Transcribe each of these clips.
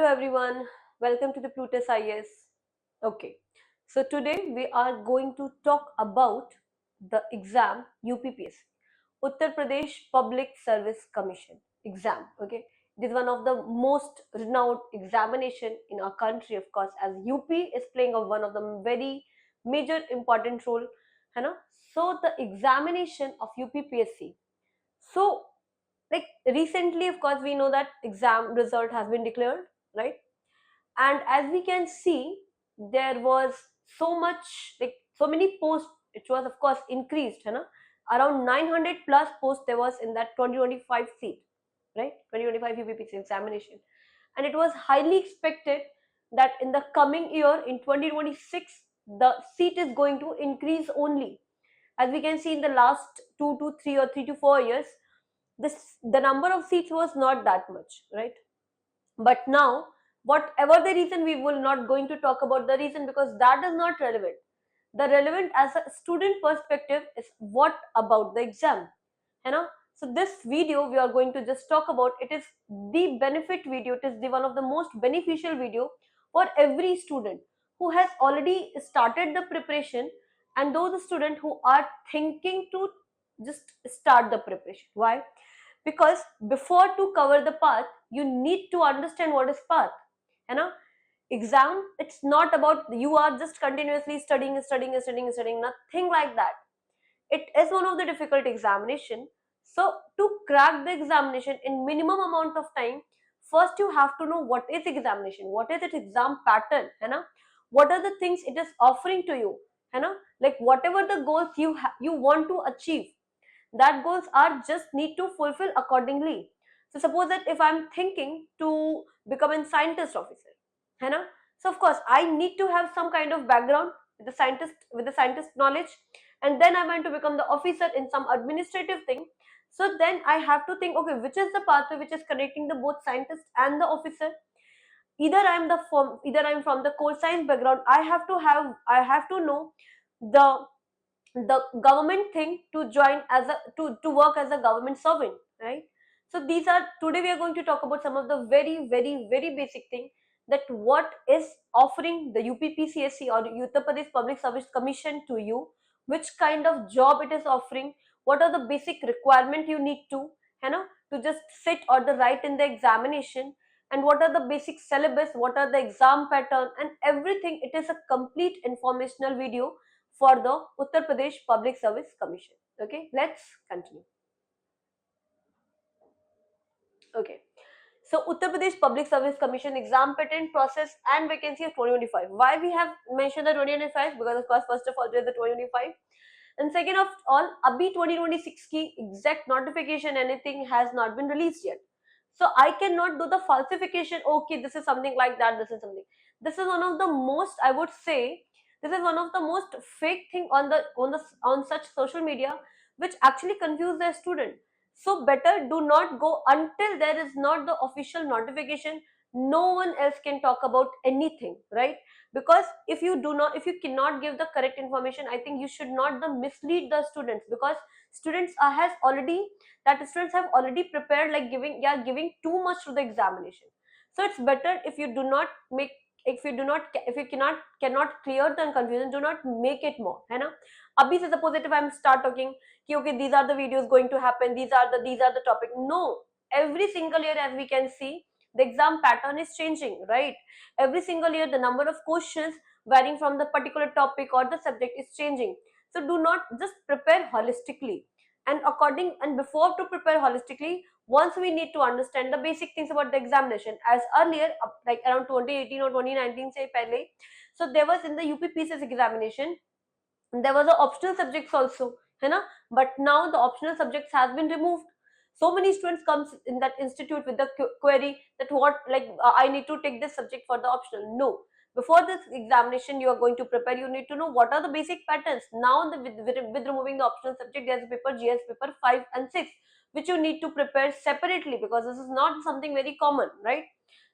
Hello everyone, welcome to the Plutus IS. Okay, so today we are going to talk about the exam UPPSC, Uttar Pradesh Public Service Commission exam. Okay, it is one of the most renowned examination in our country, of course, as UP is playing one of the very major important role. है ना? So the examination of UPPSC. So like recently, of course, we know that exam result has been declared, right? And as we can see, there was so much, like so many posts, it was of course increased, around 900 plus posts there was in that 2025 seat, right? 2025 UPPC examination, and it was highly expected that in the coming year in 2026 the seat is going to increase only. As we can see in the last 2 to 3 or 3 to 4 years, this the number of seats was not that much, right? But now, whatever the reason, we will not going to talk about the reason because that is not relevant. The relevant as a student perspective is what about the exam, you know. So this video we are going to just talk about, it is the benefit video, it is the one of the most beneficial video for every student who has already started the preparation and those students who are thinking to just start the preparation. Why? Because before to cover the path you need to understand what is path, you know. Exam, it's not about you are just continuously studying, nothing like that. It is one of the difficult examination. So to crack the examination in minimum amount of time, first you have to know what is examination, what is its exam pattern, what are the things it is offering to you, like whatever the goals you want to achieve, that goals are just need to fulfill accordingly. So suppose that if I'm thinking to become a scientist officer, है ना? So of course I need to have some kind of background with the scientist knowledge, and then I want to become the officer in some administrative thing. So then I have to think, okay, which is the pathway which is connecting the both scientist and the officer. Either I'm from the core science background, I have to know the government thing to join as a to work as a government servant, right? So these are, today we are going to talk about some of the very basic thing, that what is offering the UPPCSC or Uttar Pradesh Public Service Commission to you, which kind of job it is offering, what are the basic requirement you need you know to just sit or the write in the examination, and what are the basic syllabus, what are the exam pattern and everything. It is a complete informational video for the Uttar Pradesh Public Service Commission. Okay, let's continue. Okay, so Uttar Pradesh Public Service Commission exam pattern process and vacancy of 2025. Why we have mentioned the 2025? Because of course, first of all, there is the 2025. And second of all, abhi 2026 ki exact notification anything has not been released yet. So I cannot do the falsification. Okay, this is something like that. This is something. This is one of the most, I would say, this is one of the most fake thing on such social media, which actually confuse the student. So better do not go until there is not the official notification. No one else can talk about anything, right? Because if you cannot give the correct information, I think you should not mislead the students, because students has already that students have already prepared, like giving too much to the examination. So it's better if you do not make, if you cannot clear the confusion, do not make it more, है ना? Abhi se suppose if I'm start talking कि okay, these are the videos going to happen, these are the topic. No, every single year, as we can see, the exam pattern is changing, right? Every single year the number of questions varying from the particular topic or the subject is changing. So do not just prepare holistically, and before to prepare holistically, once we need to understand the basic things about the examination. As earlier, like around 2018 or 2019 say pehle, so there was in the UPPCS examination, there was a optional subjects also, है ना? But now the optional subjects has been removed. So many students comes in that institute with the query that what, like I need to take this subject for the optional. No, before this examination you are going to prepare, you need to know what are the basic patterns. Now with removing the optional subject, there's a paper GS paper 5 and 6, which you need to prepare separately, because this is not something very common, right?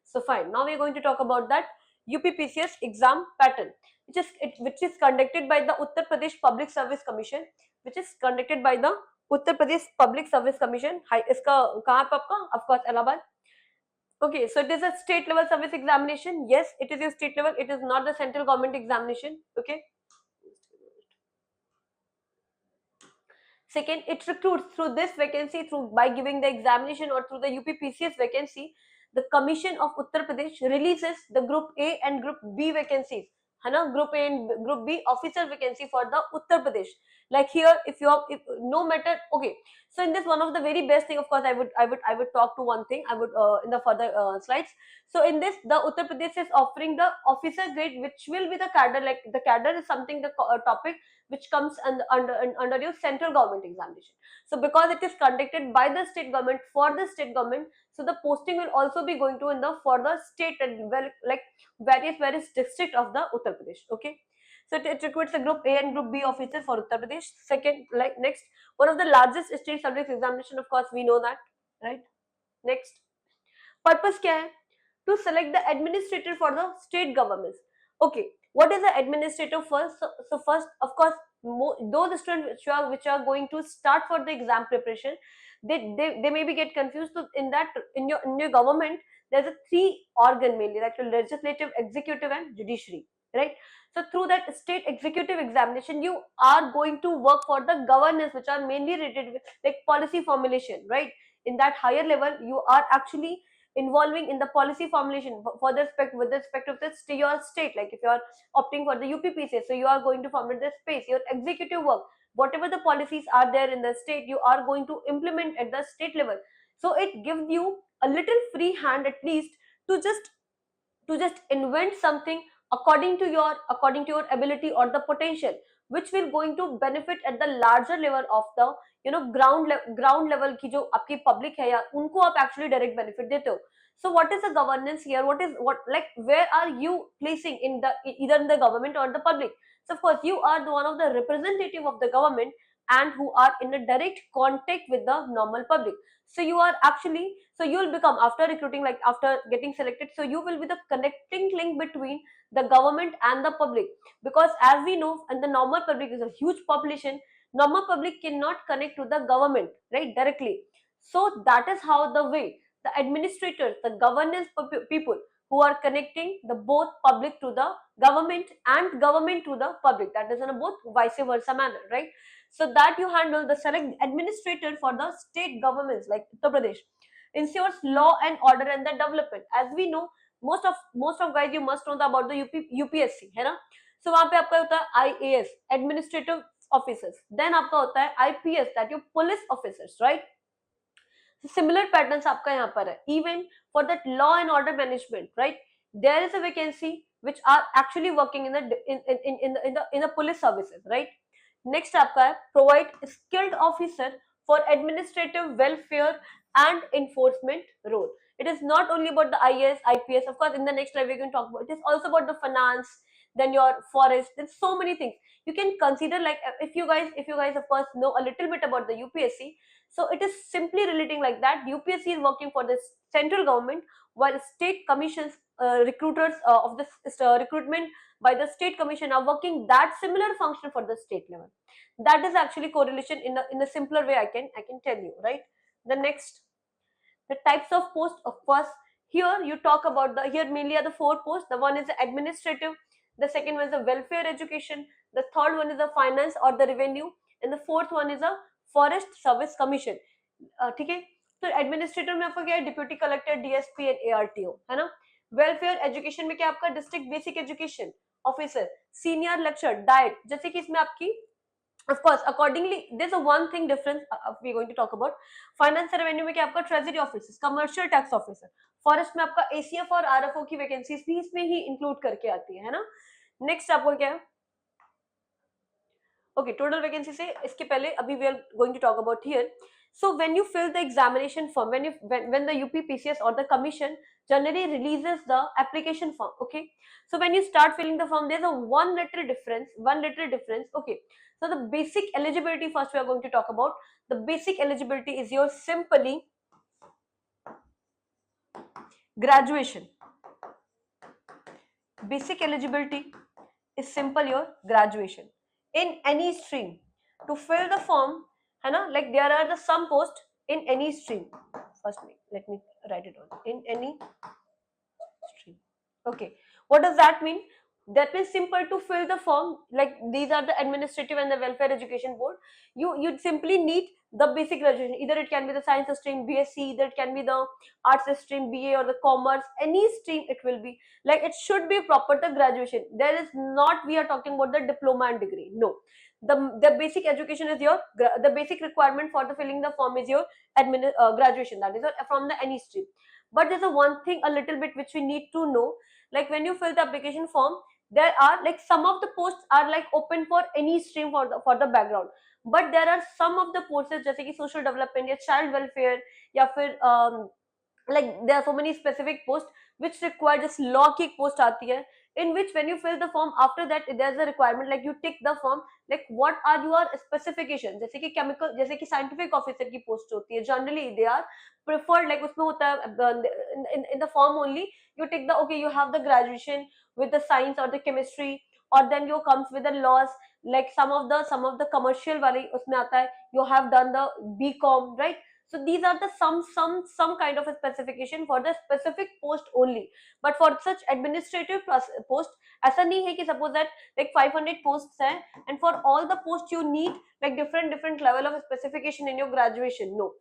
So fine, now we're going to talk about that UPPCS exam pattern, which is conducted by the Uttar Pradesh Public Service Commission, which is conducted by the Uttar Pradesh Public Service Commission. Hi, iska kahan pe aapka? Of course, Allahabad. Okay, so it is a state level service examination. Yes, it is a state level. It is not the central government examination. Okay. Second, it recruits through this vacancy through by giving the examination or through the UPPCS vacancy. The Commission of Uttar Pradesh releases the Group A and Group B vacancies. है ना, Group A and Group B officer vacancy for the Uttar Pradesh. Like here, if you are, if, no matter, okay. So in this, one of the very best thing, of course, I would talk to one thing. I would in the further slides. So in this, the Uttar Pradesh is offering the officer grade, which will be the cadre. Like the cadre is something the topic which comes under your central government examination. So because it is conducted by the state government for the state government, so the posting will also be going to in the for the state and well, like various district of the Uttar Pradesh. Okay. So it recruits a Group A and Group B officer for Uttar Pradesh. Second, like next, one of the largest state service examination, of course, we know that, right? Next, purpose क्या है? To select the administrator for the state governments. Okay, what is the administrator first? So first, of course, those students which are going to start for the exam preparation, they maybe get confused. So in that, in your government, there's a three organ mainly, like legislative, executive, and judiciary, right? So through that state executive examination, you are going to work for the governance, which are mainly related with like policy formulation, right? In that higher level, you are actually involving in the policy formulation for the respect with respect of this to your state. Like if you are opting for the UPPCA, so you are going to formulate the space, your executive work, whatever the policies are there in the state, you are going to implement at the state level. So it gives you a little free hand at least to just invent something according to your ability or the potential, which will going to benefit at the larger level of the ground level की जो आपकी public है या उनको आप actually direct benefit देते हो. So what is the governance here? What like where are you placing in the either in the government or the public? So of course you are the one of the representative of the government and who are in a direct contact with the normal public. So you are actually, so you will become after recruiting, like after getting selected, so you will be the connecting link between the government and the public. Because as we know, and the normal public is a huge population, normal public cannot connect to the government, right, directly. So that is how the way the administrators, the governance people who are connecting the both public to the government and government to the public, that is in a both vice versa manner, right? So that you handle the select administrator for the state governments like Uttar Pradesh, ensures law and order and the development. As we know, most of guys, you must know about the UPSC, है ना? So वहाँ पे आपका होता है IAS, administrative officers. Then आपका होता है IPS, that you police officers, right? So similar patterns आपका यहाँ पर है. Even for that law and order management, right? There is a vacancy which are actually working in the police services, right? Next आपका है provide skilled officer for administrative welfare and enforcement role. It is not only about the IAS, IPS. Of course, in the next slide we're going to talk about. It is also about the finance, then your forest. There's so many things you can consider. Like if you guys of course know a little bit about the UPSC, so it is simply relating like that. UPSC is working for the central government, while state commissions, recruiters of this recruitment by the state commission are working that similar function for the state level. That is actually correlation in a simpler way. I can tell you, right? The next, the types of posts, of course, here you talk about the, here mainly are the four posts. The one is the administrative, the second one is the welfare education, the third one is the finance or the revenue, and the fourth one is a forest service commission. ठीक है? तो administrator में आपका क्या है? Deputy collector, DSP and ARTO, है ना? Welfare education में क्या आपका district basic education officer, senior lecture, diet, जैसे कि इसमें आपकी of course accordingly there's a one thing difference we're going to talk about. Finance revenue में क्या आपका treasury officer, commercial tax officer, forest में आपका एसीएफ और आरएफओ की वैकेंसीज भी इसमें ही इंक्लूड करके आती है ना? नेक्स्ट आपको क्या है? Okay, total vacancy से इसके पहले अभी we are going to talk about here. So when you fill the examination form, when the UPPCS or the commission generally releases the application form, okay. So when you start filling the form, there's a one little difference. Okay. So the basic eligibility first we are going to talk about. The basic eligibility is your simply graduation. Basic eligibility is simple your graduation in any stream. To fill the form, है ना, like there are the some post in any stream. First let me write it down, in any stream. Okay, what does that mean? That means simple to fill the form, like these are the administrative and the welfare education board. You simply need the basic graduation, either it can be the science stream BSc, either it can be the arts stream BA or the commerce, any stream it will be, like it should be proper the graduation. There is not, we are talking about the diploma and degree, no. The basic education is your the basic requirement for the filling the form is your graduation, that is from the any stream. But there's a one thing a little bit which we need to know, like when you fill the application form, there are like some of the posts are like open for any stream for the background, but there are some of the posts जैसे कि social development या child welfare या फिर like there are so many specific posts which require just law की एक post आती है, in which when you fill the form after that there's a requirement like you tick the form like what are your specification, जैसे कि chemical, जैसे कि scientific officer की post होती है, generally they are preferred, like उसमें होता है in the form only you tick the okay you have the graduation with the science or the chemistry, or then you comes with the laws, like some of the commercial वाले उसमें आता है you have done the BCom, right? So these are the some kind of a specification for the specific post only, but for such administrative post ऐसा नहीं है कि suppose that like 500 posts हैं and for all the posts you need like different level of specification in your graduation, no.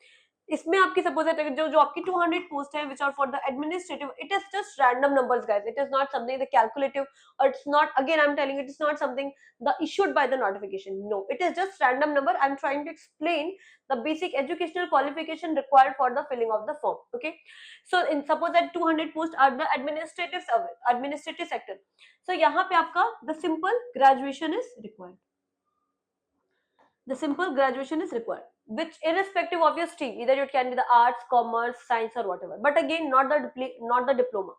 इसमें आपकी suppose है जो आपकी 200 पोस्ट है which are for the administrative, it is just random numbers guys, it is not something the calculative, or it's not, again I'm telling you, it is not something the issued by the notification, no, it is just random number. I'm trying to explain the basic educational qualification required for the filling of the form. Okay, so in suppose that 200 posts are the administrative service, administrative sector, so यहाँ पे आपका the simple graduation is required, the simple graduation is required, which irrespective of your stream, either it can be the arts, commerce, science or whatever, but again not the diploma,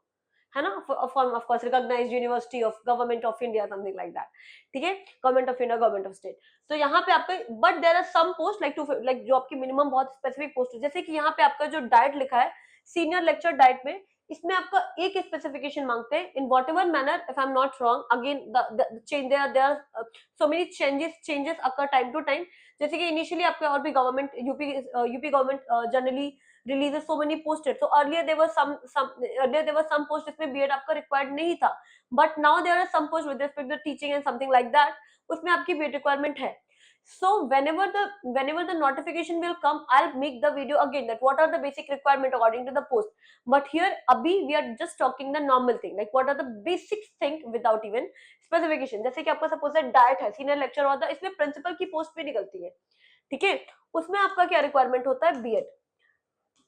है ना, from of course recognized university of government of India, something like that, ठीक है, government of India, government of state. तो यहाँ पे आपके but there are some post like like जो आपकी minimum बहुत specific post है, जैसे कि यहाँ पे आपका जो डाइट लिखा है senior lecture डाइट में, इसमें आपका एक स्पेसिफिकेशन मांगते हैं in whatever manner, if I am not wrong, again change there so many changes occur time to time, जैसे कि इनिशियली आपका और भी government UP government generally releases so many posted, so earlier there was some post इसमें BEd आपका required नहीं था, but now there are some post with respect to teaching and something like that, उसमें आपकी BEd requirement है. So whenever the notification will come, I'll make the video again that what are the basic requirement according to the post, but here abhi we are just talking the normal thing, like what are the basic thing without even specification. जैसे कि आपका suppose है diet है, senior lecture होता है, इसमें principal की post भी निकलती है, ठीक है, उसमें आपका क्या रिक्वायरमेंट होता है बीएड,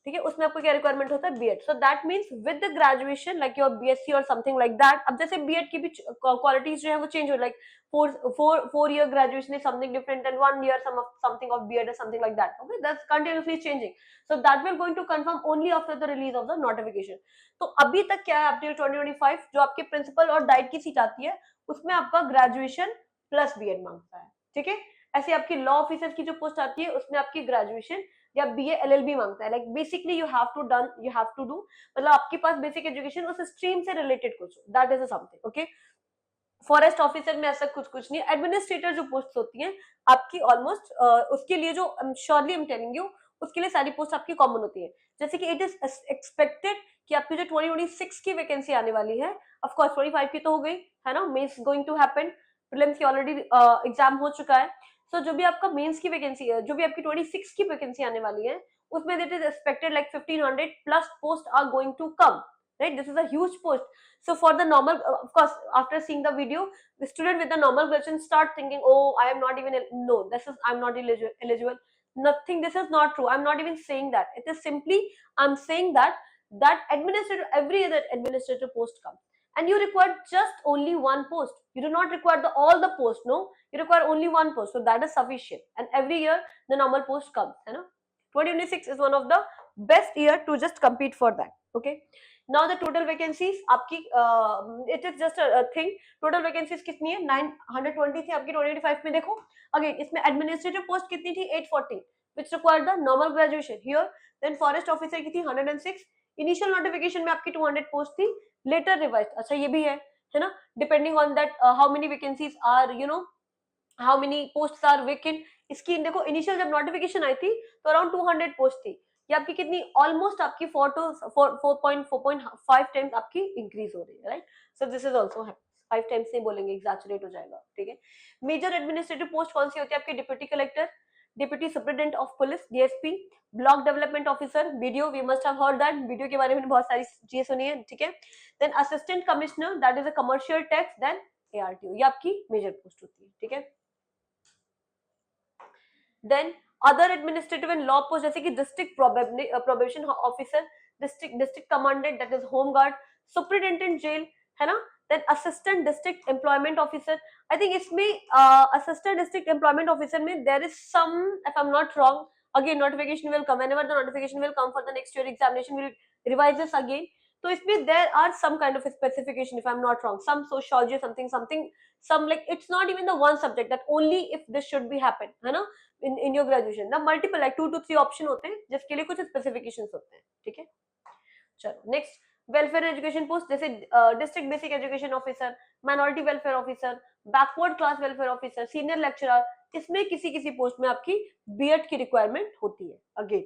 ठीक है, उसमें आपको क्या रिक्वायरमेंट होता है BEd. So that means with the graduation like your BSc और समथिंग लाइक दैट. अब जैसे बीएड की भी क्वालिटीज जो है वो चेंज हो, like four year graduation is something different than 1 year something of BEd or something like that. Okay, that's continuously changing, so that will going to confirm only after the release of the notification. तो अभी तक क्या है, up till 2025 जो आपके principal और diet की seat आती है उसमें आपका ग्रेजुएशन प्लस बीएड मांगता है, ठीक है. ऐसे आपकी लॉ ऑफिसर की जो पोस्ट आती है उसमें आपकी ग्रेजुएशन या बीए एलएलबी मांगता है, like basically you have to do, मतलब आपके पास बेसिक एजुकेशन उस स्ट्रीम से रिलेटेड कुछ हो, that is something. Okay, forest officer में ऐसा कुछ नहीं. एडमिनिस्ट्रेटर जो पोस्ट होती हैं आपकी ऑलमोस्ट उसके लिए जो surely I am telling you, उसके लिए सारी पोस्ट आपकी कॉमन होती है. जैसे कि इट इज एक्सपेक्टेड कि आपकी जो 2026 की वैकेंसी आने वाली है, ऑफ कोर्स 25 की तो हो गई है ना, mains going to happen, prelims की ऑलरेडी एग्जाम हो चुका है. सो जो भी आपका मेंस की वैकेंसी है, जो भी आपकी 26 की वैकेंसी आने वाली है, उसमें it is expected like 1500 plus post are going to come, right? This is a huge post. So for the normal, of course, after seeing the video, the student with the normal graduation start thinking, oh, I am not even, no, I'm not eligible. Nothing, this is not true. I'm not even saying that. It is simply, I'm saying that administrator, every other administrator post comes. And you require just only one post. You do not require all the posts, no? You require only one post. So that is sufficient. And every year, the normal post comes, you know? 2026 is one of the best year to just compete for that, okay? Now the total vacancies आपकी it is just a thing. Total vacancies कितनी है? 920 थी आपकी 2025 में. देखो again इसमें administrative post कितनी थी? 840 which required the normal graduation here. Then forest officer की थी 106. Initial notification में आपकी 200 post थी, later revised. अच्छा ये भी है ना, depending on that how many vacancies are, you know, how many posts are vacant. इसकी देखो initial जब notification आई थी तो around 200 post थी. ये आपकी कितनी ऑलमोस्ट आपकी 4.5 टाइम्स आपकी इंक्रीज हो रही है, right. So this is also 5 times नहीं बोलेंगे, एग्जैचुरेट हो जाएगा, ठीक है. मेजर एडमिनिस्ट्रेटिव पोस्ट कौन सी होती है आपकी? Deputy collector, deputy superintendent of police DSP, block development officer BDO, we must have heard that, BDO के बारे में बहुत सारी चीजें सुनी है, ठीक है. Then assistant commissioner, that is a commercial tax, then ARTO, ये आपकी मेजर पोस्ट होती है, ठीक है. Then other administrative and law post जैसे कि district probation officer, district commandant that is home guard, superintendent jail, है ना. Then assistant district employment officer, I think इसमें असिस्टेंट डिस्ट्रिक्ट एम्प्लॉयमेंट ऑफिसर में there is some, if I am not wrong, again notification will come, whenever the notification will come for the next year examination, we'll revise this again. तो इसमें there are some kind of a specification, if I'm not wrong, some sociology, something, some, like it's not even the one subject that only if this should be happen, है ना, in your graduation. ना multiple like 2 to 3 option होते हैं जिसके लिए कुछ specifications होते हैं, ठीक है. चलो नेक्स्ट, वेलफेयर एजुकेशन पोस्ट जैसे district basic education officer, minority welfare officer, backward class welfare officer, senior lecturer, इसमें किसी किसी पोस्ट में आपकी बीएड की रिक्वायरमेंट होती है अगेन,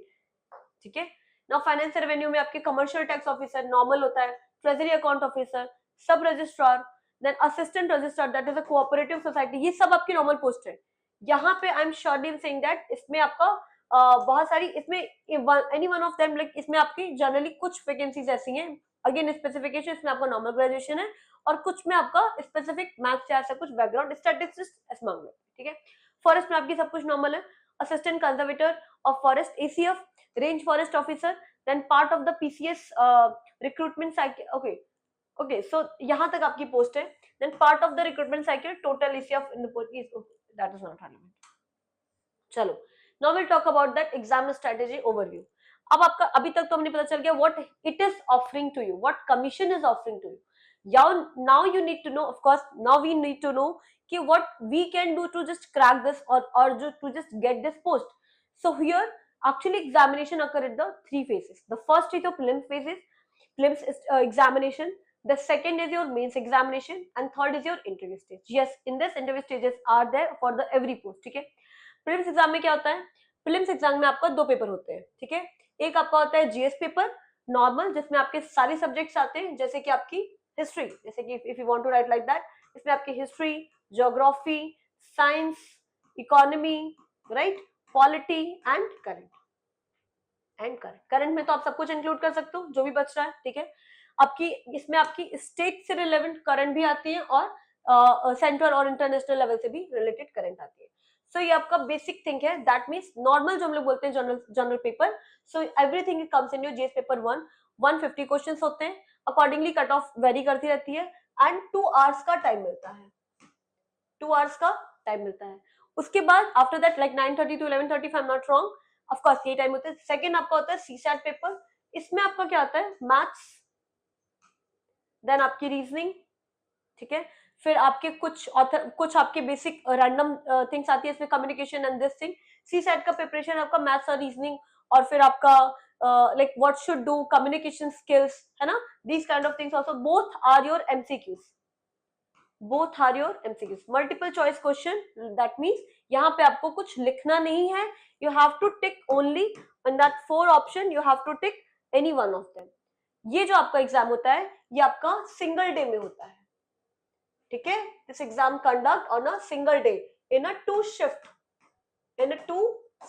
ठीक है. नाउ फाइनेंस रेवेन्यू में आपके कमर्शियल टैक्स ऑफिसर नॉर्मल होता है, treasury account officer, sub registrar, then assistant registrar that is a cooperative society, ये सब आपकी नॉर्मल पोस्ट है. यहाँ पे I am surely saying that इसमें आपका बहुत सारी, इसमें any one of them, like इसमें आपकी जनरली कुछ वैकेंसीज ऐसी हैं, अगेन स्पेसिफिकेशन इसमें आपका नॉर्मल ग्रेजुएशन है और कुछ में आपका स्पेसिफिक मैथ्स या ऐसा कुछ बैकग्राउंड स्टैटिस्टिक्स ऐसे मांग लो, ठीक है. फॉरेस्ट में आपकी सब कुछ नॉर्मल है, assistant conservator of forest, ACF, range forest officer, then part of the PCS recruitment cycle, okay okay, so यहाँ तक आपकी पोस्ट है. Then part of the recruitment cycle, total ACF in the post is, that is not relevant. चलो now will talk about that exam strategy overview. अब आपका अभी तक तो हमने पता चल गया what it is offering to you, what commission is offering to you. Now you need to know, of course, now we need to know कि what we can do to just crack this or to just get this post. So here actually examination occur at the 3 phases. The first is your prelims phases, prelims examination. The second is your mains examination and third is your interview stage. Yes, in this interview stages are there for the every post, ठीक है. Prelims exam में क्या होता है? Prelims exam में आपका 2 paper होते हैं, ठीक है. एक आपका होता है जीएस पेपर नॉर्मल, जिसमें आपके सारे सब्जेक्ट्स आते हैं, जैसे कि आपकी हिस्ट्री, जैसे कि if you want to write like that, इसमें आपकी history, geography, science, economy, right, polity and current. Current में तो आप सब कुछ इंक्लूड कर सकते हो जो भी बच रहा है, ठीक है. आपकी इसमें आपकी स्टेट से रिलेवेंट करंट भी आती है और सेंट्रल और इंटरनेशनल लेवल से भी रिलेटेड करंट आती है. सो ये आपका बेसिक थिंग है, दैट मीन्स नॉर्मल जो हम लोग बोलते हैं general paper. So everything comes in your GS paper 1. 150 questions होते हैं, अकॉर्डिंगली कट ऑफ वेरी करती रहती है एंड 2 आवर्स का टाइम मिलता है. 2 आवर्स का टाइम मिलता है. उसके बाद after that like 9:30 to 11:30 if I'm not wrong, of course ये टाइम होता है. सेकंड आपका होता है सीसैट पेपर. इसमें आपका क्या आता है? मैथ्स, देन आपकी रीजनिंग, ठीक है. फिर आपके कुछ आपके बेसिक रैंडम थिंग्स आती है इसमें, communication and this thing. C SAT का प्रिपरेशन आपका मैथ्स और रीजनिंग, और फिर आपका like what should do, communication skills, है ना, these kind of things also. Both are your MCQs, multiple choice question. That means यहाँ पे आपको कुछ लिखना नहीं है, you have to tick only in that 4 option, you have to tick any one of them. ये जो आपका एग्जाम होता है ये आपका सिंगल डे में होता है, ठीक है. This exam conduct on a single day in a 2 shift, in a 2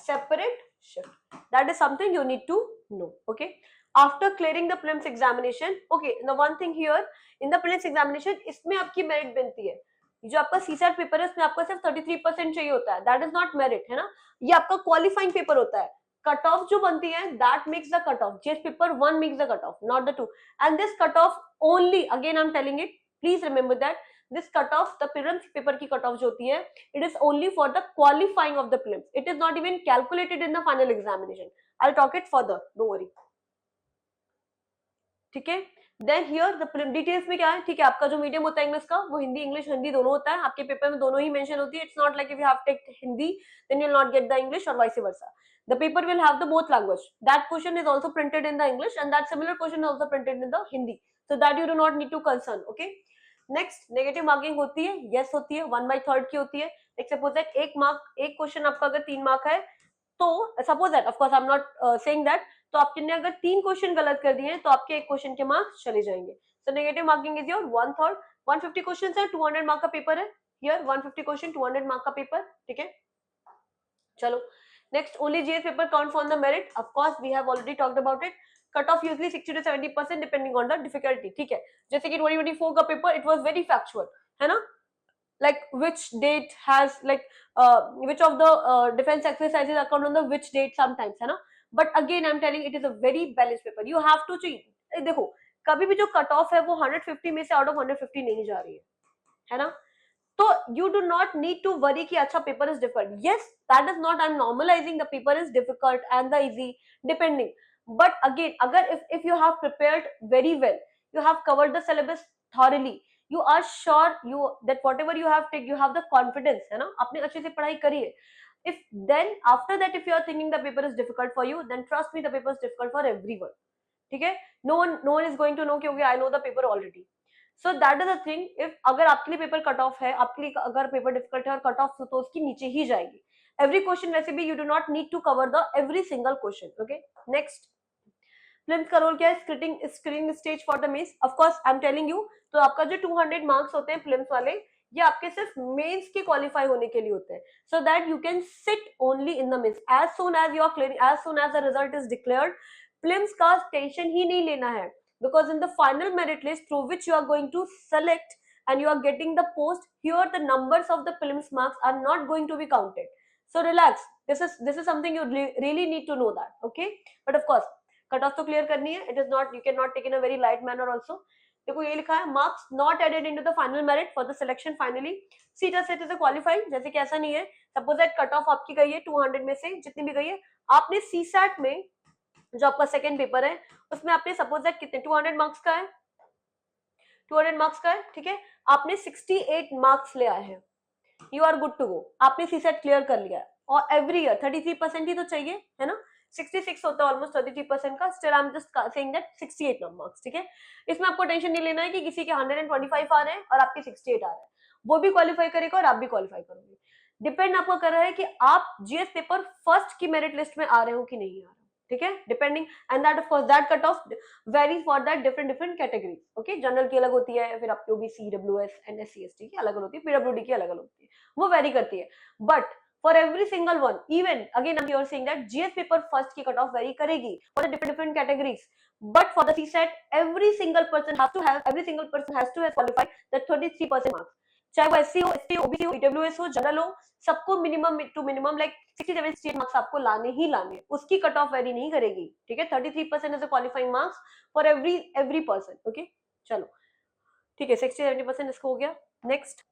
separate shift. That is something you need to know. Okay, after clearing the prelims examination, okay, the one thing here in the prelims examination, इसमें आपकी merit बनती है. जो आपका CSAT paper है उसमें आपका सिर्फ 33% चाहिए होता है, दैट इज नॉट मेरिट, है ना. ये आपका क्वालिफाइंग पेपर होता है. कट ऑफ जो बनती है that makes the cut off. GS paper 1 makes the cut off, not the 2. And this cut off only, again I am telling it, please remember that this cutoff, the prelims paper की cutoff जो होती है, it is only for the qualifying of the prelims. It is not even calculated in the final examination. I'll talk it further, don't worry. ठीक है. Then here the prelim details में क्या है, ठीक है. आपका जो मीडियम होता है इंग्लिश का, वो हिंदी इंग्लिश हिंदी दोनों होता है. आपके पेपर में दोनों ही मेंशन होती है. It's not like if you have take Hindi then you'll not get the English or vice versa. The paper will have the both language. That question is also printed in the English and that similar question is also printed in the Hindi. So that you do not need to concern. Okay. Next, negative marking होती है, yes होती है, 1/3 की होती है. Suppose that एक question आपका अगर 3 मार्क है, तो suppose that, of course I am not saying that, तो आपने अगर 3 क्वेश्चन गलत कर दिए तो आपके एक क्वेश्चन के मार्क्स चले जाएंगे. So negative marking is your 1/3. 150 question है, 200 मार्क का पेपर है. हियर 150 क्वेश्चन, 200 मार्क का पेपर. ठीक है, चलो next. Only GS paper counts on the merit. Of course we have already talked about it. Cut off usually 60 to 70% depending on the difficulty. ठीक है, जैसे कि 2024 का paper it was very factual, है ना, like which date has like which of the defense exercises occurred on the which date sometimes, है ना. but again I'm telling it is a very balanced paper. you have to cheat. देखो कभी भी जो cut off है वो 150 में से आउट ऑफ 150 नहीं जा रही है ना. तो you do not need to worry कि अच्छा paper is difficult. yes, that is not, I'm normalizing the paper is difficult and the easy depending. but again अगर if you have prepared very well, you have covered the syllabus thoroughly, you are sure you that whatever you have taken, you have the confidence, है ना, आपने अच्छे से पढ़ाई करी है. if then after that if you are thinking the paper is difficult for you, then trust me the paper is difficult for everyone. ठीक है, no one is going to know कि okay I know the paper already. so that is the thing. if अगर आपके लिए paper cut off है, आपके लिए अगर पेपर डिफिकल्ट है और कट ऑफ तो उसकी नीचे ही जाएगी. every question वैसे भी you do not need to cover the every single question. okay, next. Prelims का रोल क्या है? Screening stage for the mains. Of course I am telling you, तो आपका जो 200 मार्क्स होते हैं प्रिलिम्स वाले, ये आपके सिर्फ मेंस के क्वालिफाई होने के लिए होते हैं, so that you can sit only in the mains. As soon as you are clearing, as soon as the result is declared, prelims का टेंशन ही नहीं लेना है, because in the final merit list through which you are going to select and you are getting the post, here the numbers of the prelims marks are not going to be counted. so relax, this is something you really need to know that. okay, but of course cut off तो clear करनी है. It is not, you can not take in a very light manner also. देखो ये लिखा है marks not added into the final merit for the selection finally C SAT is qualified. जैसे कि ऐसा नहीं है, सपोज दैट कट ऑफ आपकी गई है 200 में से जितनी भी गई है, आपने सी सैट में जो आपका सेकंड पेपर है उसमें आपने सपोज दैट कितने 200 मार्क्स का है, 200 मार्क्स का है. ठीक है, आपने 68 मार्क्स ले आए हैं, you are good to go. आपने सी सेट क्लियर कर लिया है. और एवरी ईयर 33% ही तो चाहिए, है ना. 66 होता है ऑलमोस्ट 33% का. Still I am just saying that 68 marks. ठीक है, इसमें आपको टेंशन नहीं लेना है कि किसी के 125 आ रहे हैं और आपके 68 आ रहे हैं. वो भी क्वालिफाई करेगा और आप भी क्वालिफाई करोगे. डिपेंड आपको कर रहा है कि आप जीएस पेपर फर्स्ट की मेरिट लिस्ट में आ रहे हो कि नहीं आ रहे. ठीक है, depending, and that of course that cut off varies for that different categories. Okay, general की अलग होती है, फिर आपकी OBC, WS and SC ST की अलग होती है, पीडब्ल्यूडी की अलग होती है, वो वेरी करती है. But for every single one, even again I'm here saying that GS paper first की cutoff vary करेगी for the different categories, but for the CSET every single person has to have qualified that 33% marks. चाहे वो SC हो, ST हो, OBC हो, EWS हो, general हो, सबको minimum to minimum like 67 marks आपको लाने ही लाने. उसकी कट ऑफ वेरी नहीं करेगी. ठीक है, 33% is a qualifying marks for every person. Okay, चलो ठीक है, 60-70% इसको हो गया. Next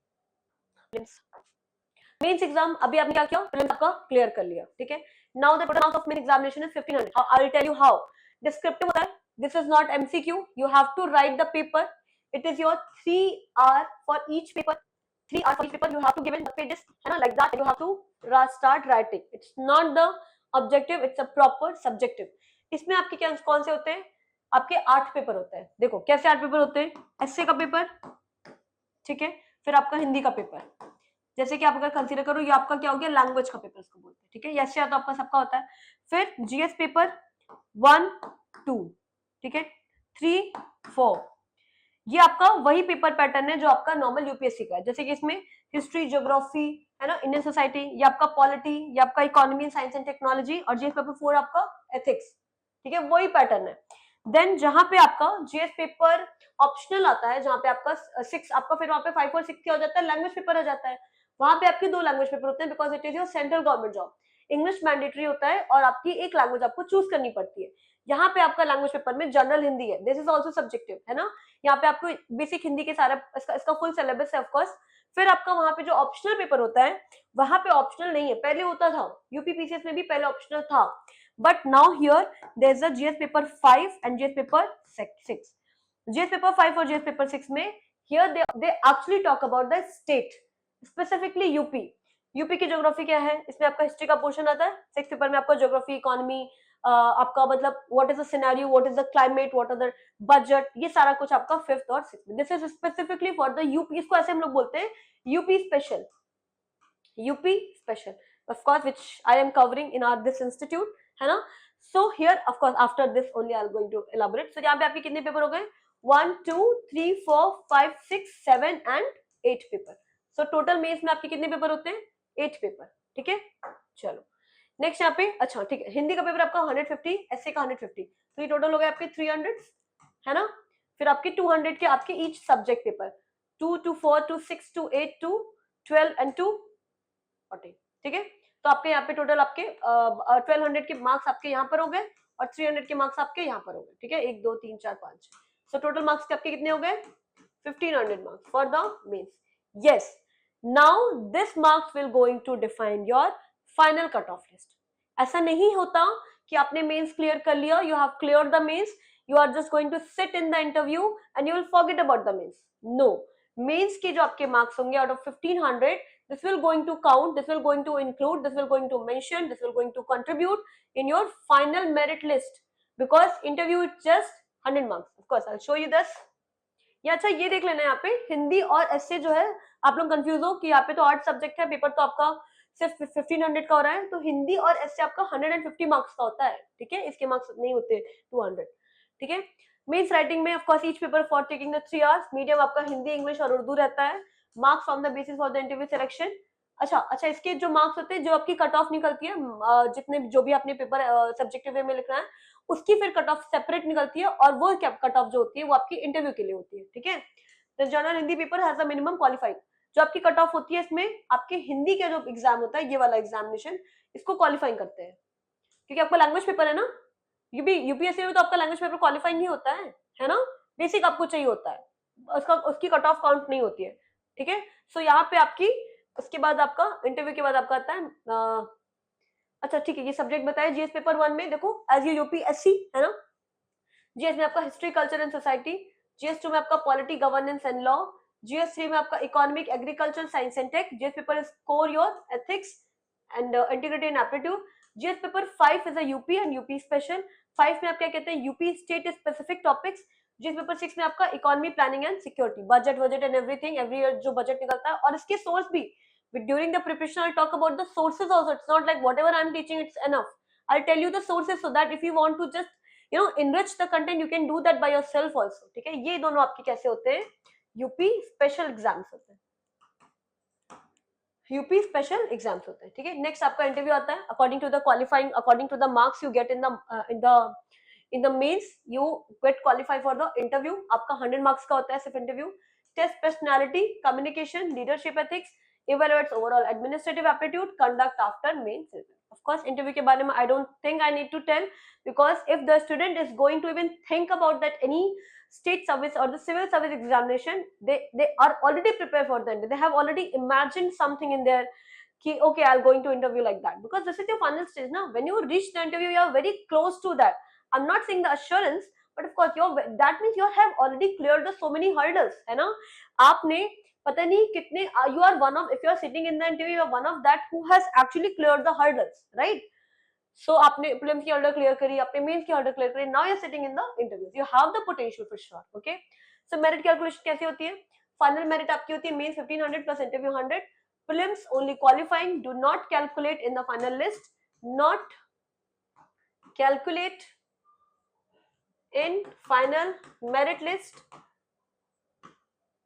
mains exam. अभी आपने क्या किया, प्रीलिम्स आपका क्लियर कर लिया. ठीक है, now the total marks of main examination is 1500. I will tell you how. Descriptive होता है, this is not MCQ. You have to write the paper. It is your 3 hour for each paper. 3 hours for each paper. You have to give in the pages, है ना, like that. You have to start writing. It's not the objective, it's a proper subjective. इसमें आपके क्या कौन से होते हैं? आपके 8 पेपर होते हैं. देखो कैसे 8 पेपर होते हैं. एसए का पेपर, ठीक है, फिर आपका हिंदी का पेपर. जैसे कि आप अगर कंसीडर करो, ये आपका क्या हो गया, लैंग्वेज का पेपर इसको बोलते हैं. ठीक है, यस या तो आपका सबका होता है. फिर जीएस पेपर 1 2, ठीक है, 3 4. ये आपका वही पेपर पैटर्न है जो आपका नॉर्मल यूपीएससी का है. जैसे कि इसमें हिस्ट्री, ज्योग्राफी, है ना, इंडियन सोसाइटी, ये आपका पॉलिटी, ये आपका इकोनॉमी, साइंस एंड टेक्नोलॉजी, और जीएस पेपर 4 आपका एथिक्स. ठीक है, वही पैटर्न है. देन जहां पे आपका जीएस पेपर ऑप्शनल आता है, जहां पे आपका 6 आपका, फिर वहां पे 5 और 6 क्या हो जाता है, लैंग्वेज पेपर आ जाता है. वहां पे आपके 2 लैंग्वेज पेपर होते हैं, because it is your central government job. English mandatory होता है और आपकी एक लैंग्वेज आपको चूज करनी पड़ती है. यहाँ पे आपका लैंग्वेज पेपर में जनरल हिंदी है. दिस इज ऑल्सो सब्जेक्टिव, है ना. यहाँ पे आपको बेसिक हिंदी के सारा इसका फुल सिलेबस है ऑफकोर्स. फिर आपका वहां पे जो ऑप्शनल पेपर होता है, वहां पे ऑप्शनल नहीं है. पहले होता था, यूपीपीसीएस में भी पहले ऑप्शनल था, but now here there is a GS paper 5 and GS paper 6. GS paper 5 और जीएस पेपर 6 में here they actually talk about the state, specifically UP. UP की ज्योग्राफी क्या है, इसमें आपका हिस्ट्री का पोर्शन आता है. 6 पेपर में आपका ज्योग्राफी, इकोनॉमी, आपका मतलब what is the scenario, what is the climate, what are the budget, ये सारा कुछ आपका 5th और 6th में. This is specifically for the UP. इसको ऐसे हम लोग बोलते हैं UP special. UP special, of course, which I am covering in our this institute, है ना. So here of course after this only I am going to elaborate. So यहाँ पे आपके कितने पेपर हो गए? 1 2 3 4 5 6 7 and 8 paper. So total mains में आपके कितने पेपर होते हैं? 8 पेपर. ठीक है, चलो नेक्स्ट यहाँ पे. अच्छा ठीक है, हिंदी का पेपर आपका 150, एसए का 150, तो ये टोटल हो गए आपके 300, है ना. फिर आपके 200 के आपके each subject paper, 2 to 4 to 6 to 8 to 12 and to 14. ठीक है, तो आपके यहाँ पे टोटल आपके 1200 के मार्क्स आपके यहाँ पर हो गए और 300 के मार्क्स आपके यहाँ पर हो गए. ठीक है, 1 2 3 4 5. सो टोटल मार्क्स के आपके कितने हो गए? 1500 marks for the mains. Yes, now this marks will going to define your final cut off list. ऐसा नहीं होता कि आपने मेंस क्लियर कर लिया, you have clear the mains, you are just going to sit in the interview and you will forget about the mains. No, mains के जो आपके marks होंगे out of 1500, this will going to count, this will going to include, this will going to mention, this will going to contribute in your final merit list, because interview is just 100 marks. Of course I'll show you this. या अच्छा ये देख लेना, यहाँ पे हिंदी और S A जो है, आप लोग कंफ्यूज हो कि यहाँ पे तो 8 सब्जेक्ट है, पेपर तो आपका सिर्फ 1500 का हो रहा है, तो हिंदी और एसए आपका 150 मार्क्स का होता है. ठीक है, इसके मार्क्स नहीं होते 200. ठीक है, मेंस राइटिंग में of course each paper for taking the 3 hours. Medium आपका हिंदी, इंग्लिश और उर्दू रहता है. Marks on the basis for the interview selection. अच्छा, इसके जो मार्क्स होते हैं, जो आपकी कट ऑफ निकलती है, जितने जो भी आपने पेपर सब्जेक्टिव वे में लिखना है, उसकी फिर कट ऑफ सेपरेट निकलती है, और वो क्या कट ऑफ जो होती है वो आपकी इंटरव्यू के लिए होती है. ठीक है, the general Hindi paper has a minimum qualified. जो आपकी कट ऑफ होती है, इसमें आपके हिंदी का जो एग्जाम होता है, ये वाला एग्जामिनेशन, इसको क्वालिफाइंग करते हैं, क्योंकि आपका लैंग्वेज पेपर है ना. यूपीएससी में तो आपका लैंग्वेज पेपर क्वालिफाई नहीं होता है ना. बेसिक आपको चाहिए होता है, उसकी कट ऑफ काउंट नहीं होती है. ठीक है, सो यहाँ पे आपकी उसके बाद आपका इंटरव्यू के बाद आपका आता है. अच्छा ठीक है, ये सब्जेक्ट बताया जीएस पेपर 1 में. देखो एज ये यूपीएससी है ना, जीएस में आपका history, culture and society. GS 2 में आपका polity, governance and law. GS 3 में आपका economic, agriculture, science and tech. GS paper is core your ethics and integrity and aptitude. GS paper 5 is a UP and UP special. 5 में आप क्या कहते हैं, UP state specific topics. GS paper 6 में आपका economy, planning and security, budget and everything. Every year जो budget निकलता है, और इसके सोर्स भी during the preparation I'll talk about the sources also. It's not like whatever I'm teaching it's enough. I'll tell you the sources so that if you want to just enrich the content, you can do that by yourself also. ठीक है, ये दोनों आपके कैसे होते हैं, UP special exams होते हैं, यूपी स्पेशल एग्जाम्स होते हैं. ठीक है, नेक्स्ट आपका इंटरव्यू आता है according to the qualifying, according to the marks you get in the mains, you get qualify for the interview. आपका 100 मार्क्स का होता है सिर्फ interview. Test personality, communication, leadership ethics, evaluates overall administrative aptitude, conduct after main session. Of course interview के बारे में I don't think I need to tell, because if the student is going to even think about that any state service or the civil service examination, they are already prepared for that. They have already imagined something in their ki okay I'll going to interview like that, because this is your final stage now. When you reach the interview, you are very close to that. I'm not saying the assurance, but of course that means you have already cleared the so many hurdles, है ना. आपने पता नहीं कितने, you are one of, if you are sitting in the interview, you are one of that who has actually cleared the hurdles, right? So आपने prelims की hurdle clear करी, आपने mains की hurdle clear करी, now you are sitting in the interviews, you have the potential for sure. Okay, so merit calculation कैसे होती है? Final merit आपकी होती है mains 1500 plus interview 100. Prelims only qualifying, do not calculate in the final list, not calculate in final merit list.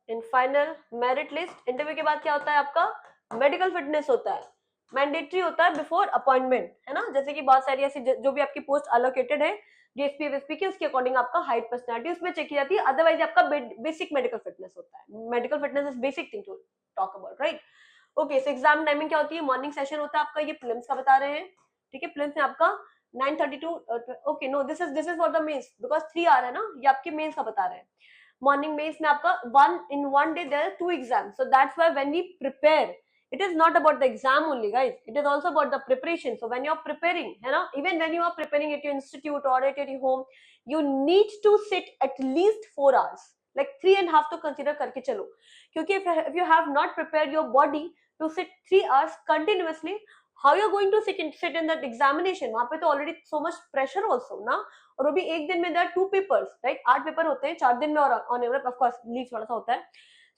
In final merit list. Interview के बाद क्या होता है, आपका मेडिकल फिटनेस होता है, मैंडेटरी होता है बिफोर अपॉइंटमेंट, है ना. जैसे कि बहुत सारी ऐसी जो भी आपकी पोस्ट अलोकेटेड है डीएसपी एसपी की, उसके अकॉर्डिंग आपका हाइट, पर्सनालिटी उसमें चेक की जाती है. अदरवाइज आपका बेसिक मेडिकल फिटनेस होता है. Medical fitness is basic thing to talk about, right. Okay, so exam timing क्या होती है, मॉर्निंग सेशन होता है आपका, ये प्रीलिम्स का बता रहे हैं. ठीक है, प्रीलिम्स में आपका 9:30 to okay no this is for the mains, because 3 hour है ना, ये आपके मेंस का बता रहे हैं. मॉर्निंग मेंस में आपका one day there are 2 exams, so that's why when we prepare, it is not about the exam only guys, it is also about the preparation. So when you are preparing, है ना, even when you are preparing at your institute or at your home, you need to sit at least 4 hours, like 3.5 तो consider करके चलो, क्योंकि if you have not prepared your body to sit 3 hours continuously, how you are going to sit in that examination. वहां पे तो already so much pressure also ना, और वो भी एक दिन में there are 2 papers, right? 8 paper होते हैं 4 दिन में, और on average of course leave थोड़ा सा होता है.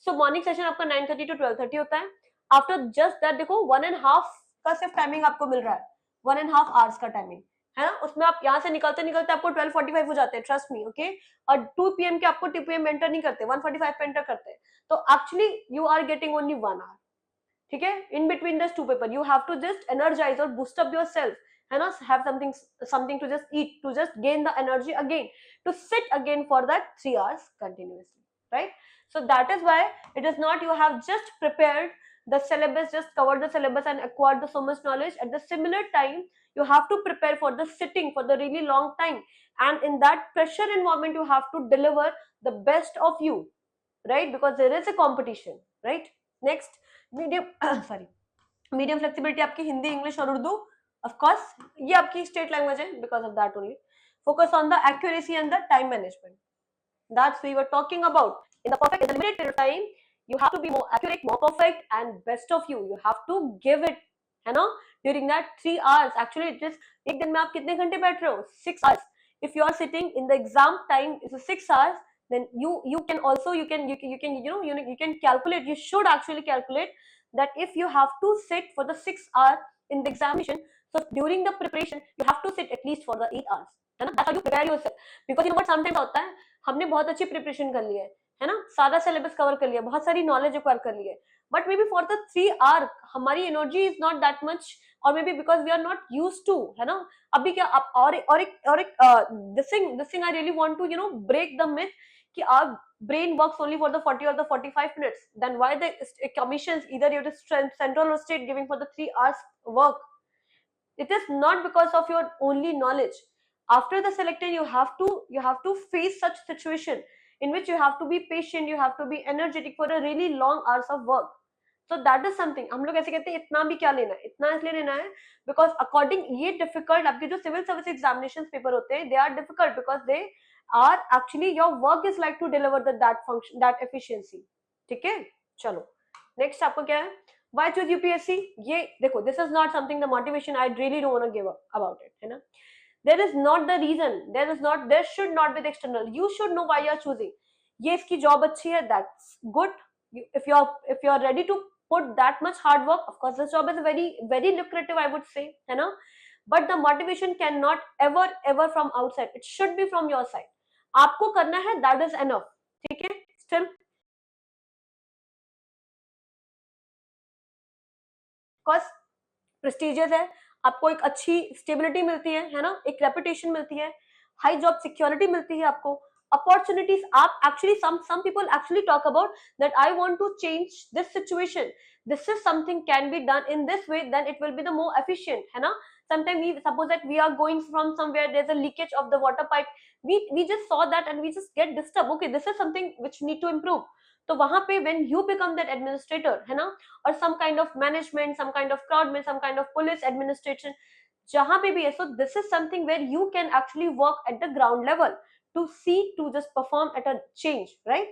सो मॉर्निंग सेशन आपका 9:30 to 12:30 होता है. आफ्टर जस्ट दैट देखो 1.5 का सिर्फ टाइमिंग आपको मिल रहा है, 1.5 आवर्स का टाइमिंग, है ना, उसमें आप यहाँ से निकलते निकलते आपको 12:45 हो जाते हैं, ट्रस्ट मी, ओके, और 2 PM के आपको 2 PM में एंटर नहीं करते, 1:45 पे एंटर करते हैं, तो actually you are getting only 1 hour, ठीक है, in between this 2 paper you have to just energize और बूस्ट अप योर सेल्फ, है ना, have something to just eat, to just gain the energy again, to sit again for that 3 hours continuously, right? So that is why it is not you have just prepared the syllabus, just covered the syllabus and acquired the so much knowledge. At the similar time, you have to prepare for the sitting for the really long time, and in that pressure environment you have to deliver the best of you, right? Because there is a competition, right? Next, medium sorry, medium flexibility आपकी Hindi, English और Urdu, of course ये आपकी state language है, because of that only. Focus on the accuracy and the time management. That's we were talking about. In the limited period of time, you have to be more accurate, more perfect, and best of you. You have to give it, है ना? During that 3 hours, actually, it is एक दिन में आप कितने घंटे बैठ रहे हो? 6 hours. If you are sitting in the exam time, it's 6 hours. Then you can also you can calculate. You should actually calculate that if you have to sit for the 6 hours in the examination, so during the preparation you have to sit at least for the 8 hours. है ना? That's how you prepare yourself. Because you know what sometimes होता है, हमने बहुत अच्छी preparation कर ली है ना, सारा सिलेबस कवर कर लिया, बहुत सारी नॉलेज एक्वायर कर ली है, but may be for the 3 hour हमारी energy is not that much, और may be because we are not used to, है ना. अभी क्या आप और एक this thing I really want to break the myth कि our brain works only for the 40 or the 45 minutes, then why the commissions either you central or state giving for the 3 hours work? It is not because of your only knowledge. After the selecting you have to face such situation in which you have to be patient, you have to be energetic for a really long hours of work. So that is something हम लोग ऐसे कहते हैं इतना भी क्या लेना है, इतना इसलिए लेना है because according ये difficult आपके जो civil service examinations paper होते हैं, they are difficult because they are actually your work is like to deliver that function, that efficiency. ठीक है, चलो next आपको क्या है, why choose UPSC? ये देखो, this is not something the motivation I really don't want to give up about it, है ना. There is not the reason, there should not be the external, you should know why you are choosing. ये इसकी job अच्छी है, that's good. If you are ready to put that much hard work, of course this job is very very lucrative, I would say, है ना. But the motivation cannot ever from outside, it should be from your side. आपको करना है, that is enough, ठीक है. Still cost prestigious है, आपको एक अच्छी स्टेबिलिटी मिलती है ना, एक रेपुटेशन मिलती है, हाई जॉब सिक्योरिटी मिलती है आपको, अपॉर्चुनिटीज. आप actually some people actually talk about that I want to change this situation, this is something can be done in this way, then it will be the more efficient, है ना. Sometimes we suppose that we are going from somewhere, there's a leakage of the water pipe, we just saw that and we just get disturbed, okay, this is something which need to improve. तो वहां पे when you become that administrator, है ना, or some kind of management, some kind of crowd, some kind of police administration, जहां पे भी है, so this is something where you can actually work at the ground level to see, to just perform at a change, right?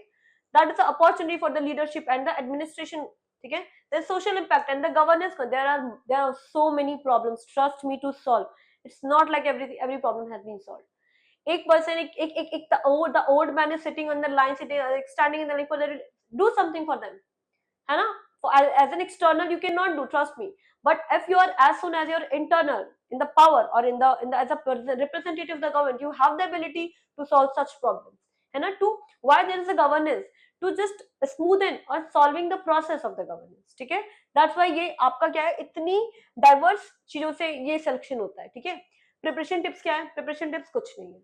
That is the opportunity for the leadership and the administration, ठीक है. The social impact and the governance, there are so many problems, trust me, to solve. It's not like every problem has been solved. एक person, एक the old man is sitting on the line, standing in the line for the, do something for them, है ना. As an external you cannot do, trust me, but if you are, as soon as you're internal in the power or in the as a representative of the government, you have the ability to solve such problems, है ना. To why there is a governance, to just smoothen or solving the process of the governance, ठीक है. that's why ये आपका क्या है, इतनी diverse चीजों से ये selection होता है, ठीक है. प्रिपरेशन टिप्स क्या है, प्रिपरेशन टिप्स कुछ नहीं है,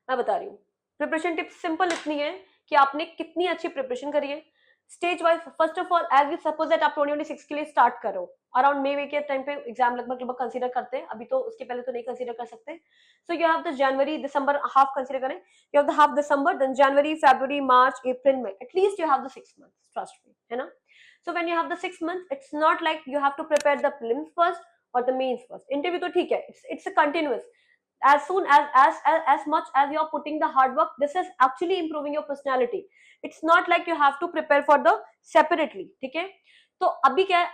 मैं बता रही हूँ. प्रिपरेशन टिप्स सिंपल इतनी है कि आपने कितनी अच्छी प्रिपरेशन करी है. Stage wise, first of all, as we suppose that आप 2026 के लिए स्टार्ट करो, अराउंड मे के टाइम पे एग्जाम लगभग कंसीडर करते हैं, अभी तो उसके पहले तो नहीं कंसीडर कर सकते. So you have the January December half consider करें, you have the half December, then January February March April May, at least you have the 6 months, trust me, है ना. So when you have the 6 months, it's not like you have to prepare the prelims first और the mains first. Interview तो ठीक है, it's a continuous. As soon as much as you're putting the hard work, this is actually improving your personality. It's not like you have to prepare for the separately, ठीक है. तो अभी क्या है,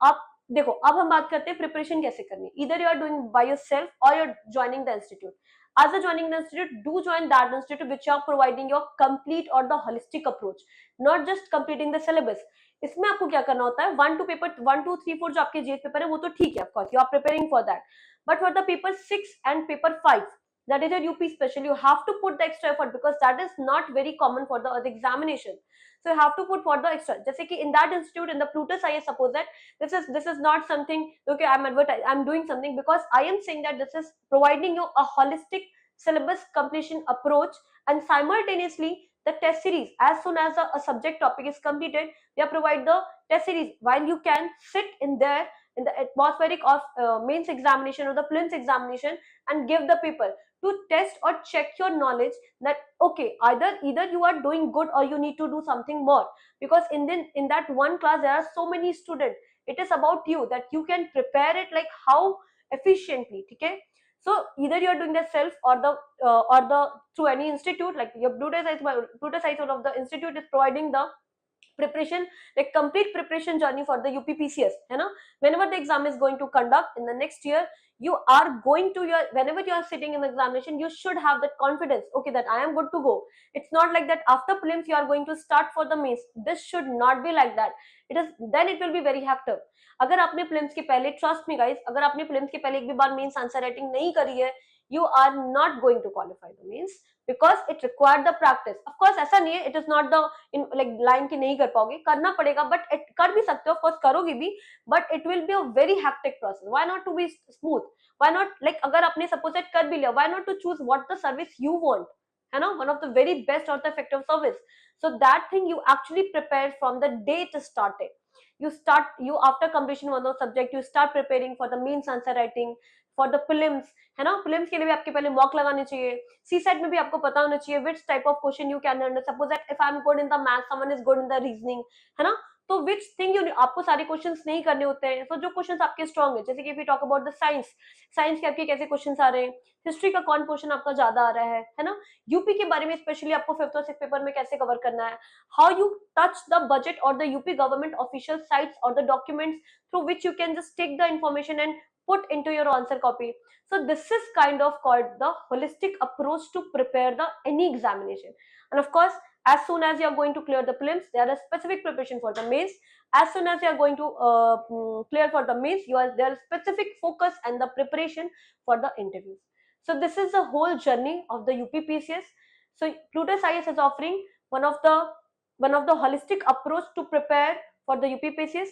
आप देखो, अब हम बात करते हैं प्रिपरेशन कैसे करनी. either you are doing by yourself or you're joining the institute. As a joining the institute, do join that institute which are providing your complete or the holistic approach, not just completing the syllabus. इसमें आपको क्या करना होता है, 1 2 3 4 जो आपके GS paper है वो तो ठीक है, of course you are preparing for that, but for the paper 6 and paper 5, that is your UP special, you have to put the extra effort because that is not very common for the other examination. So you have to put for the extra. जैसे कि in that institute, in the Plutus IAS, suppose that this is not something, okay, I'm doing something, because I am saying that this is providing you a holistic syllabus completion approach, and simultaneously the test series, as soon as a subject topic is completed, they are provide the test series while you can sit in there in the atmospheric of mains examination or the prelims examination and give the paper to test or check your knowledge, that okay, either you are doing good or you need to do something more, because in that one class there are so many students. It is about you, that you can prepare it like how efficiently. Okay, so either you are doing the self or the through any institute, like your Plutus Science of the institute is providing the preparation, like complete preparation journey for the UPPCS, है ना. Whenever the exam is going to conduct in the next year, you are going to your, whenever you are sitting in the examination, you should have that confidence, okay, that I am good to go. It's not like that after prelims you are going to start for the mains. This should not be like that. It is, then it will be very hectic. अगर आपने prelims के पहले, trust me guys, अगर आपने prelims के पहले एक भी बार मेंस आंसर राइटिंग नहीं करी है, you are not going to qualify the mains, because it required the practice. Of course ऐसा नहीं है, it is not the in like line की नहीं कर पाओगे, करना पड़ेगा, but it कर भी सकते हो, of course करोगे भी, but it will be a very hectic process. Why not to be smooth? Why not, like अगर आपने suppose it कर भी लिया, why not to choose what the service you want, है ना, one of the very best or the effective service. So that thing you actually prepare from the day it started. You after completion one of subject, you start preparing for the mains answer writing, for the prelims, है ना. prelims के लिए भी आपके पहले mock लगाने चाहिए. सी set में भी आपको पता होना चाहिए which type of question you can handle. Suppose that if I am good in the math, someone is good in the reasoning, है ना, तो which thing you, आपको सारे क्वेश्चंस नहीं करने होते हैं. तो जो क्वेश्चंस आपके स्ट्रॉन्ग है, जैसे कि if we talk about the science, science के आपके कैसे क्वेश्चंस आ रहे हैं, हिस्ट्री का कौन क्वेश्चन आपका ज्यादा आ रहा है ना, यूपी के बारे में स्पेशली आपको फिफ्थ और सिक्स पेपर में कैसे कवर करना है, how you touch the budget or the UP government official sites or the documents through which you can just take the information and put into your answer copy. So this is kind of called the holistic approach to prepare the any examination. And of course, as soon as you are going to clear the prelims, there is specific preparation for the mains. As soon as you are going to clear for the mains, there is specific focus and the preparation for the interviews. So this is the whole journey of the UPPCS. So Plutus IAS is offering one of the holistic approach to prepare for the UPPCS.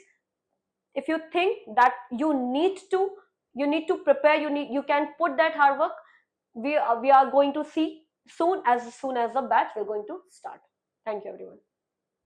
If you think that you need to prepare, you can put that hard work. We are going to see soon as the batch we're going to start. Thank you everyone.